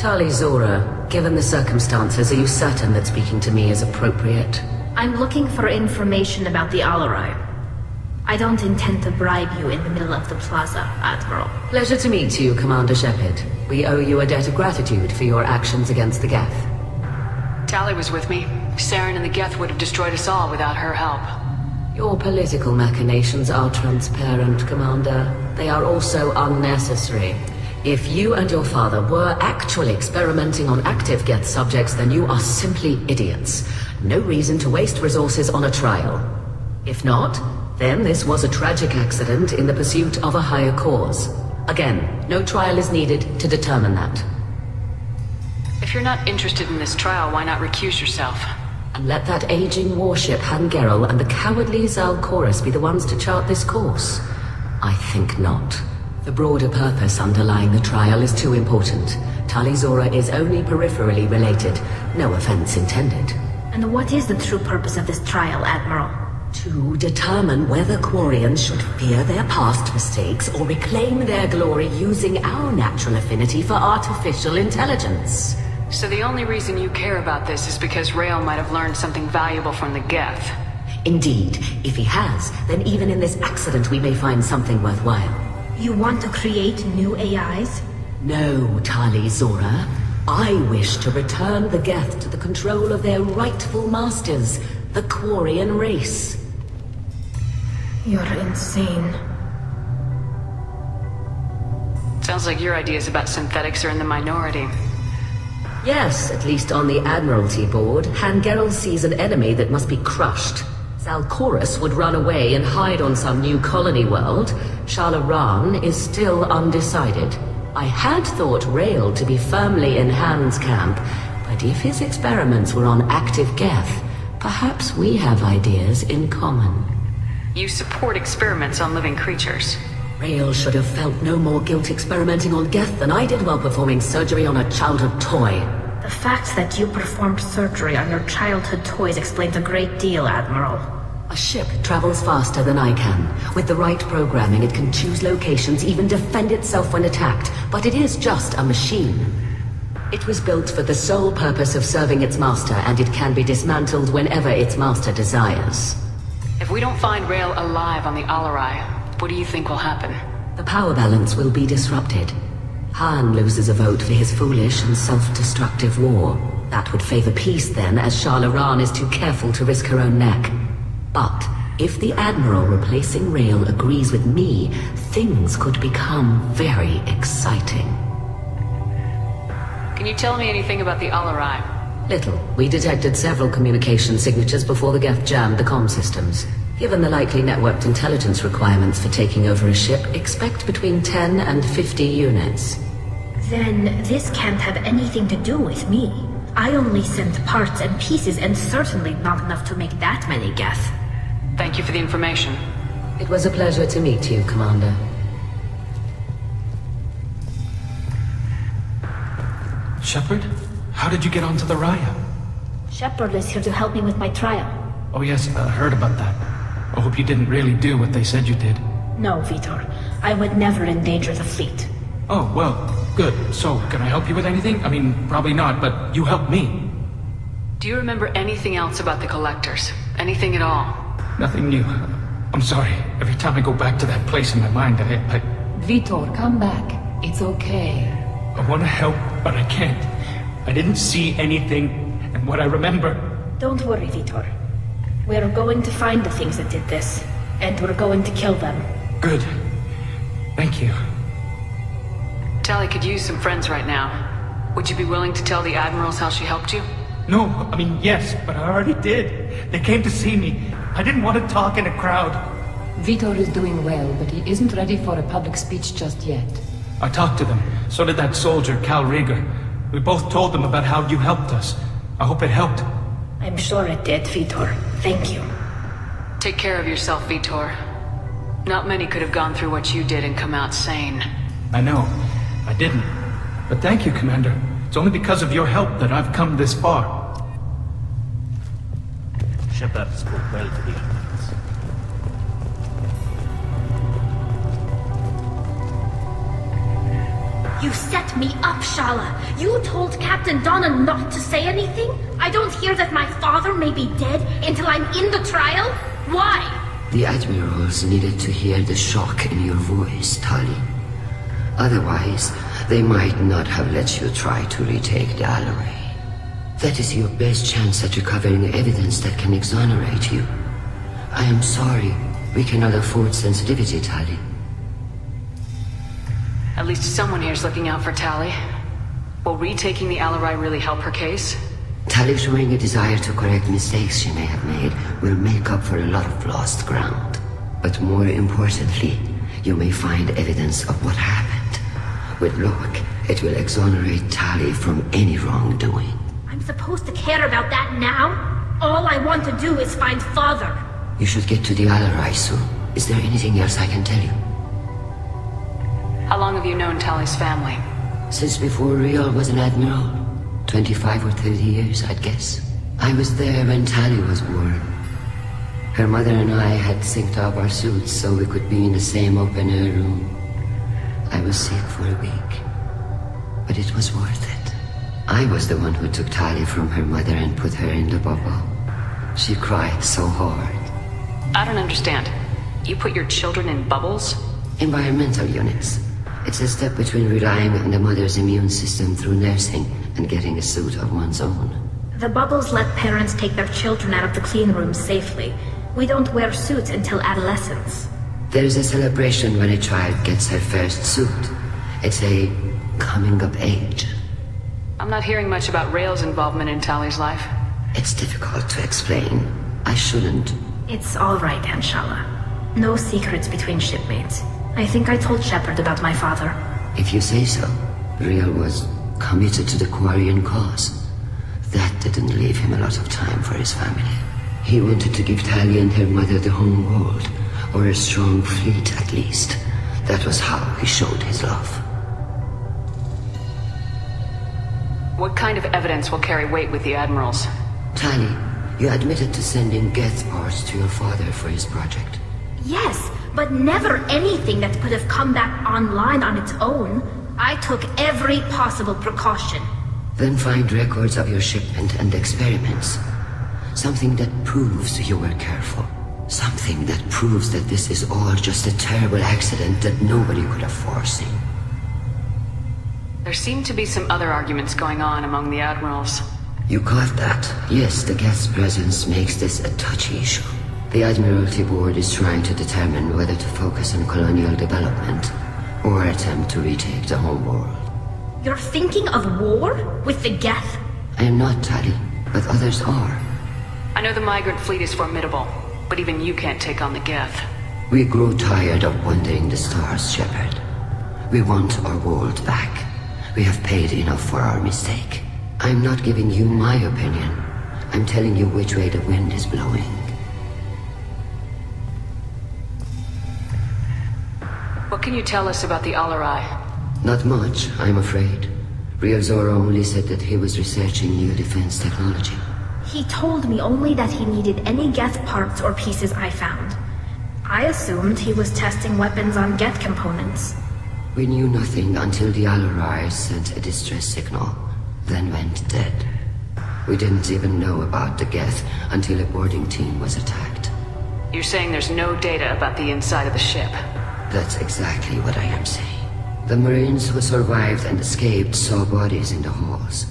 Tali Zora, given the circumstances, are you certain that speaking to me is appropriate? I'm looking for information about the Alarai. I don't intend to bribe you in the middle of the plaza, Admiral. Pleasure to meet you, Commander Shepard. We owe you a debt of gratitude for your actions against the Geth. Tali was with me. Saren and the Geth would have destroyed us all without her help. Your political machinations are transparent, Commander. They are also unnecessary. If you and your father were actually experimenting on active Geth subjects, then you are simply idiots. No reason to waste resources on a trial. If not, then this was a tragic accident in the pursuit of a higher cause. Again, no trial is needed to determine that. If you're not interested in this trial, why not recuse yourself? And let that aging warship Hangerel and the cowardly Zalcorus be the ones to chart this course? I think not. The broader purpose underlying the trial is too important. Tali Zora is only peripherally related. No offense intended. And what is the true purpose of this trial, Admiral? To determine whether Quarians should fear their past mistakes or reclaim their glory using our natural affinity for artificial intelligence. So the only reason you care about this is because Rael might have learned something valuable from the Geth. Indeed. If he has, then even in this accident we may find something worthwhile. You want to create new AIs? No, Tali Zora. I wish to return the Geth to the control of their rightful masters, the Quarian race. You're insane. Sounds like your ideas about synthetics are in the minority. Yes, at least on the Admiralty board, Hangerel sees an enemy that must be crushed. Zalcorus would run away and hide on some new colony world. Shalaran is still undecided. I had thought Rael to be firmly in Han's camp, but if his experiments were on active Geth, perhaps we have ideas in common. You support experiments on living creatures. Rael should have felt no more guilt experimenting on Geth than I did while performing surgery on a childhood toy. The fact that you performed surgery on your childhood toys explains a great deal, Admiral. A ship travels faster than I can. With the right programming, it can choose locations, even defend itself when attacked. But it is just a machine. It was built for the sole purpose of serving its master, and it can be dismantled whenever its master desires. If we don't find Rael alive on the Alarai, what do you think will happen? The power balance will be disrupted. Han loses a vote for his foolish and self-destructive war. That would favor peace then, as Shalaran is too careful to risk her own neck. But if the Admiral replacing Rael agrees with me, things could become very exciting. Can you tell me anything about the Alarai? Little. We detected several communication signatures before the Geth jammed the comm systems. Given the likely networked intelligence requirements for taking over a ship, expect between 10 and 50 units. Then this can't have anything to do with me. I only sent parts and pieces, and certainly not enough to make that many Geth. Thank you for the information. It was a pleasure to meet you, Commander. Shepard? How did you get onto the Raya? Shepard is here to help me with my trial. Oh yes, I heard about that. I hope you didn't really do what they said you did. No, Vitor. I would never endanger the fleet. Oh, well, good. So, can I help you with anything? I mean, probably not, but you helped me. Do you remember anything else about the Collectors? Anything at all? Nothing new. I'm sorry. Every time I go back to that place in my mind, I Vitor, come back. It's okay. want to help, but I can't. I didn't see anything, and what I remember... Don't worry, Vitor. We're going to find the things that did this, and we're going to kill them. Good. Thank you. Tali could use some friends right now. Would you be willing to tell the Admirals how she helped you? No, I mean, yes, but I already did. They came to see me. I didn't want to talk in a crowd. Vitor is doing well, but he isn't ready for a public speech just yet. I talked to them. So did that soldier, Cal Rieger. We both told them about how you helped us. I hope it helped. I'm sure it did, Vitor. Thank you. Take care of yourself, Vitor. Not many could have gone through what you did and come out sane. I know. I didn't. But thank you, Commander. It's only because of your help that I've come this far. Shepard spoke well to the Admirals. You set me up, Shala. You told Captain Donna not to say anything? I don't hear that my father may be dead until I'm in the trial? Why? The admirals needed to hear the shock in your voice, Tali. Otherwise, they might not have let you try to retake the alloy. That is your best chance at recovering evidence that can exonerate you. I am sorry. We cannot afford sensitivity, Tali. At least someone here's looking out for Tali. Will retaking the alloy really help her case? Tali showing a desire to correct mistakes she may have made will make up for a lot of lost ground. But more importantly, you may find evidence of what happened. With luck, it will exonerate Tali from any wrongdoing. I'm supposed to care about that now? All I want to do is find Father. You should get to the alloy soon. Is there anything else I can tell you? How long have you known Tali's family? Since before Real was an admiral. 25 or 30 years, I'd guess. I was there when Tali was born. Her mother and I had synced up our suits so we could be in the same open-air room. I was sick for a week, but it was worth it. I was the one who took Tali from her mother and put her in the bubble. She cried so hard. I don't understand. You put your children in bubbles? Environmental units. It's a step between relying on the mother's immune system through nursing and getting a suit of one's own. The bubbles let parents take their children out of the clean rooms safely. We don't wear suits until adolescence. There's a celebration when a child gets her first suit. It's a coming of age. I'm not hearing much about Rael's involvement in Tali's life. It's difficult to explain. I shouldn't. It's all right, Anshala. No secrets between shipmates. I think I told Shepard about my father. If you say so. Real was committed to the Quarian cause. That didn't leave him a lot of time for his family. He wanted to give Tali and her mother the home world, or a strong fleet at least. That was how he showed his love. What kind of evidence will carry weight with the admirals? Tali, you admitted to sending Geth parts to your father for his project. Yes, but never anything that could have come back online on its own. I took every possible precaution. Then find records of your shipment and experiments. Something that proves you were careful. Something that proves that this is all just a terrible accident that nobody could have foreseen. There seem to be some other arguments going on among the admirals. You caught that? Yes, the Geth's presence makes this a touchy issue. The Admiralty Board is trying to determine whether to focus on colonial development or attempt to retake the home world. You're thinking of war? With the Geth? I am not, Tali, but others are. I know the migrant fleet is formidable, but even you can't take on the Geth. We grow tired of wandering the stars, Shepard. We want our world back. We have paid enough for our mistake. I'm not giving you my opinion. I'm telling you which way the wind is blowing. What can you tell us about the Alarai? Not much, I'm afraid. Real Zora only said that he was researching new defense technology. He told me only that he needed any Geth parts or pieces I found. I assumed he was testing weapons on Geth components. We knew nothing until the Alarai sent a distress signal, then went dead. We didn't even know about the Geth until a boarding team was attacked. You're saying there's no data about the inside of the ship? That's exactly what I am saying. The Marines who survived and escaped saw bodies in the halls.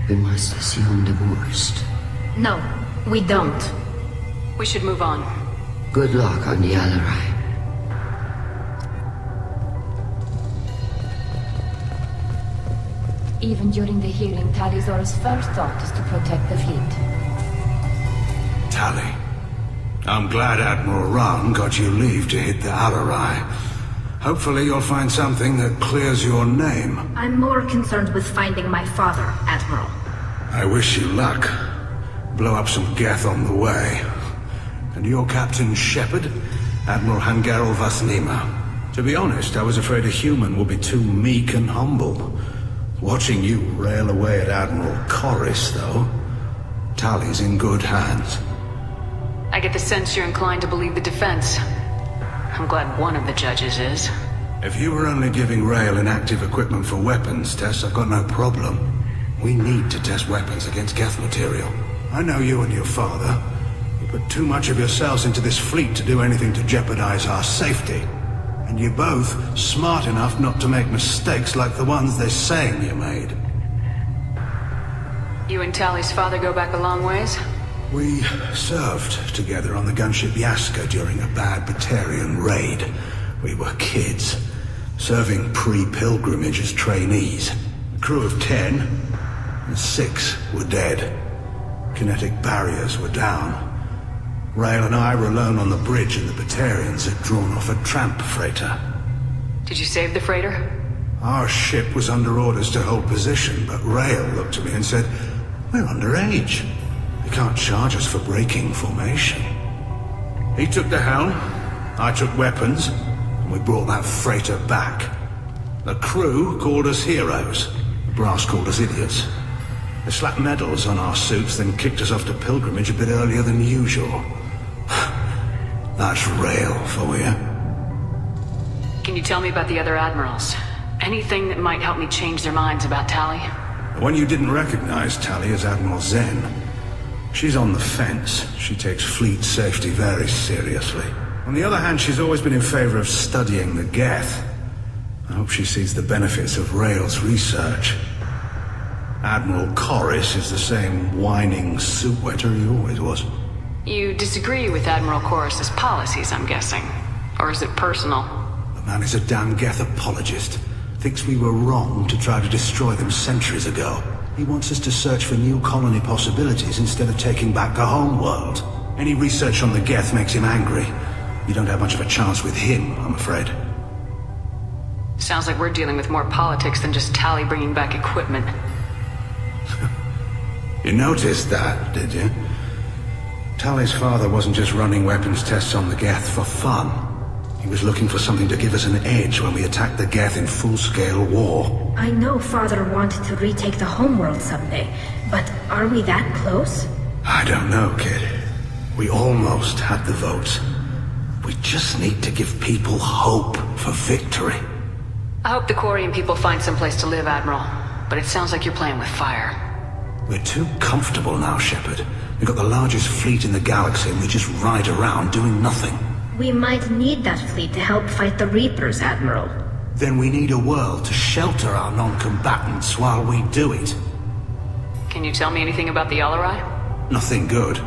We must assume the worst. No, we don't. We should move on. Good luck on the Alarai. Even during the hearing, Tali's first thought is to protect the fleet. Tali, I'm glad Admiral Rahn got you leave to hit the Alarai. Hopefully you'll find something that clears your name. I'm more concerned with finding my father, Admiral. I wish you luck. Blow up some Geth on the way. And your Captain Shepard, Admiral Hangarel Vasnima. To be honest, I was afraid a human would be too meek and humble. Watching you rail away at Admiral Corris, though, Tali's in good hands. I get the sense you're inclined to believe the defense. I'm glad one of the judges is. If you were only giving Rail inactive equipment for weapons tests, I've got no problem. We need to test weapons against Geth material. I know you and your father. You put too much of yourselves into this fleet to do anything to jeopardize our safety. And you're both smart enough not to make mistakes like the ones they're saying you made. You and Tali's father go back a long ways? We served together on the gunship Yaska during a bad Batarian raid. We were kids, serving pre-pilgrimage as trainees. A crew of 10, and 6 were dead. Kinetic barriers were down. Rail and I were alone on the bridge, and the Batarians had drawn off a tramp freighter. Did you save the freighter? Our ship was under orders to hold position, but Rail looked at me and said, "We're underage. They can't charge us for breaking formation." He took the helm, I took weapons, and we brought that freighter back. The crew called us heroes. The brass called us idiots. They slapped medals on our suits, then kicked us off to pilgrimage a bit earlier than usual. That's Rail for you. Can you tell me about the other admirals? Anything that might help me change their minds about Tali? The one you didn't recognize, Tali, is Admiral Zen. She's on the fence. She takes fleet safety very seriously. On the other hand, she's always been in favor of studying the Geth. I hope she sees the benefits of Rail's research. Admiral Corris is the same whining soup-wetter he always was. You disagree with Admiral Corus's policies, I'm guessing. Or is it personal? The man is a damn Geth apologist. Thinks we were wrong to try to destroy them centuries ago. He wants us to search for new colony possibilities instead of taking back the home world. Any research on the Geth makes him angry. You don't have much of a chance with him, I'm afraid. Sounds like we're dealing with more politics than just Tali bringing back equipment. You noticed that, did you? Tali's father wasn't just running weapons tests on the Geth for fun. He was looking for something to give us an edge when we attacked the Geth in full-scale war. I know Father wanted to retake the homeworld someday, but are we that close? I don't know, kid. We almost had the votes. We just need to give people hope for victory. I hope the Quarian people find someplace to live, Admiral. But it sounds like you're playing with fire. We're too comfortable now, Shepard. We've got the largest fleet in the galaxy and we just ride around doing nothing. We might need that fleet to help fight the Reapers, Admiral. Then we need a world to shelter our non-combatants while we do it. Can you tell me anything about the Alarai? Nothing good.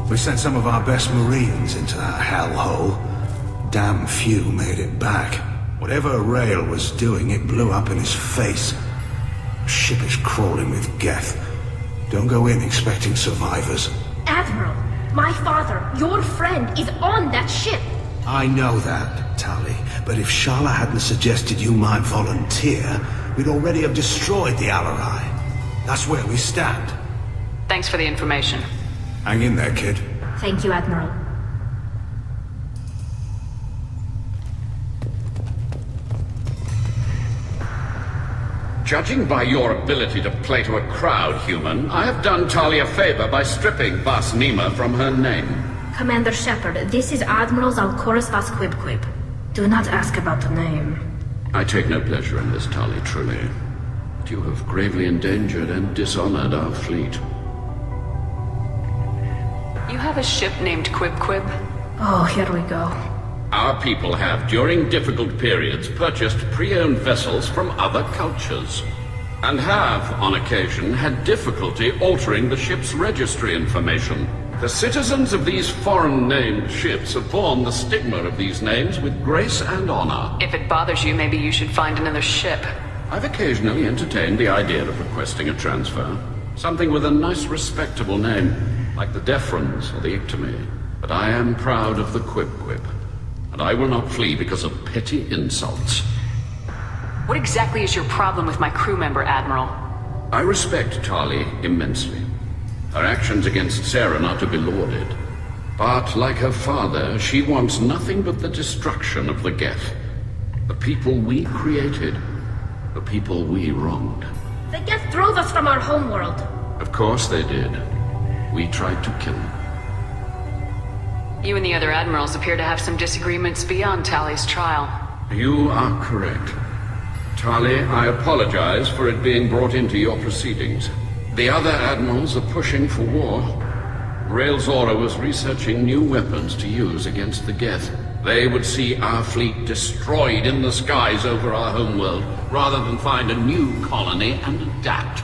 We sent some of our best Marines into that hellhole. Damn few made it back. Whatever Rail was doing, it blew up in his face. Ship is crawling with Geth. Don't go in expecting survivors. Admiral, my father, your friend, is on that ship. I know that, Tali, but if Shala hadn't suggested you might volunteer, we'd already have destroyed the Alarai. That's where we stand. Thanks for the information. Hang in there, kid. Thank you, Admiral. Judging by your ability to play to a crowd, human, I have done Tali a favor by stripping Vas Nima from her name. Commander Shepard, this is Admiral Zalkoris Vas Quib. Do not ask about the name. I take no pleasure in this, Tali, truly. But you have gravely endangered and dishonored our fleet. You have a ship named Quib? Oh, here we go. Our people have, during difficult periods, purchased pre-owned vessels from other cultures, and have, on occasion, had difficulty altering the ship's registry information. The citizens of these foreign-named ships have borne the stigma of these names with grace and honor. If it bothers you, maybe you should find another ship. I've occasionally entertained the idea of requesting a transfer. Something with a nice, respectable name, like the Deferens or the Ictomy. But I am proud of the Quib. And I will not flee because of petty insults. What exactly is your problem with my crew member, Admiral? I respect Tali immensely. Her actions against Saren are to be lauded. But, like her father, she wants nothing but the destruction of the Geth. The people we created. The people we wronged. The Geth drove us from our homeworld. Of course they did. We tried to kill them. You and the other admirals appear to have some disagreements beyond Tali's trial. You are correct. Tali, I apologize for it being brought into your proceedings. The other admirals are pushing for war. Rael Zora was researching new weapons to use against the Geth. They would see our fleet destroyed in the skies over our homeworld, rather than find a new colony and adapt.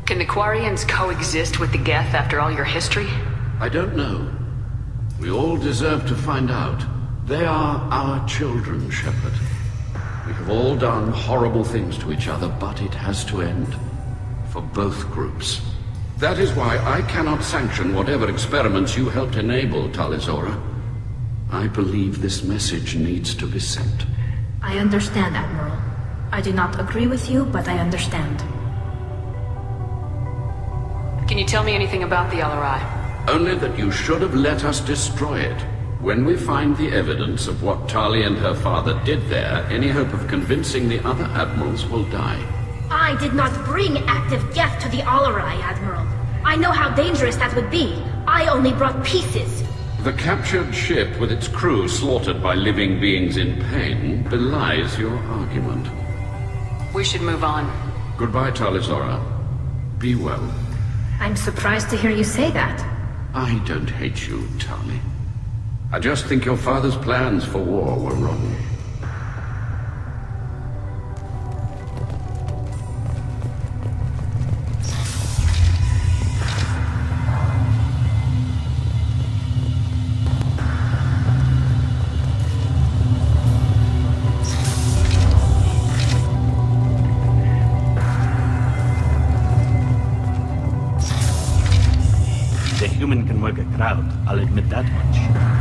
Can the Quarians coexist with the Geth after all your history? I don't know. We all deserve to find out. They are our children, Shepard. We have all done horrible things to each other, but it has to end. For both groups. That is why I cannot sanction whatever experiments you helped enable, Tali Zora. I believe this message needs to be sent. I understand, Admiral. I do not agree with you, but I understand. Can you tell me anything about the LRI? Only that you should have let us destroy it. When we find the evidence of what Tali and her father did there, any hope of convincing the other admirals will die. I did not bring active Geth to the Alarai, Admiral. I know how dangerous that would be. I only brought pieces. The captured ship with its crew slaughtered by living beings in pain belies your argument. We should move on. Goodbye, Tali Zora. Be well. I'm surprised to hear you say that. I don't hate you, Tali. I just think your father's plans for war were wrong. The human can work a crowd, I'll admit that much.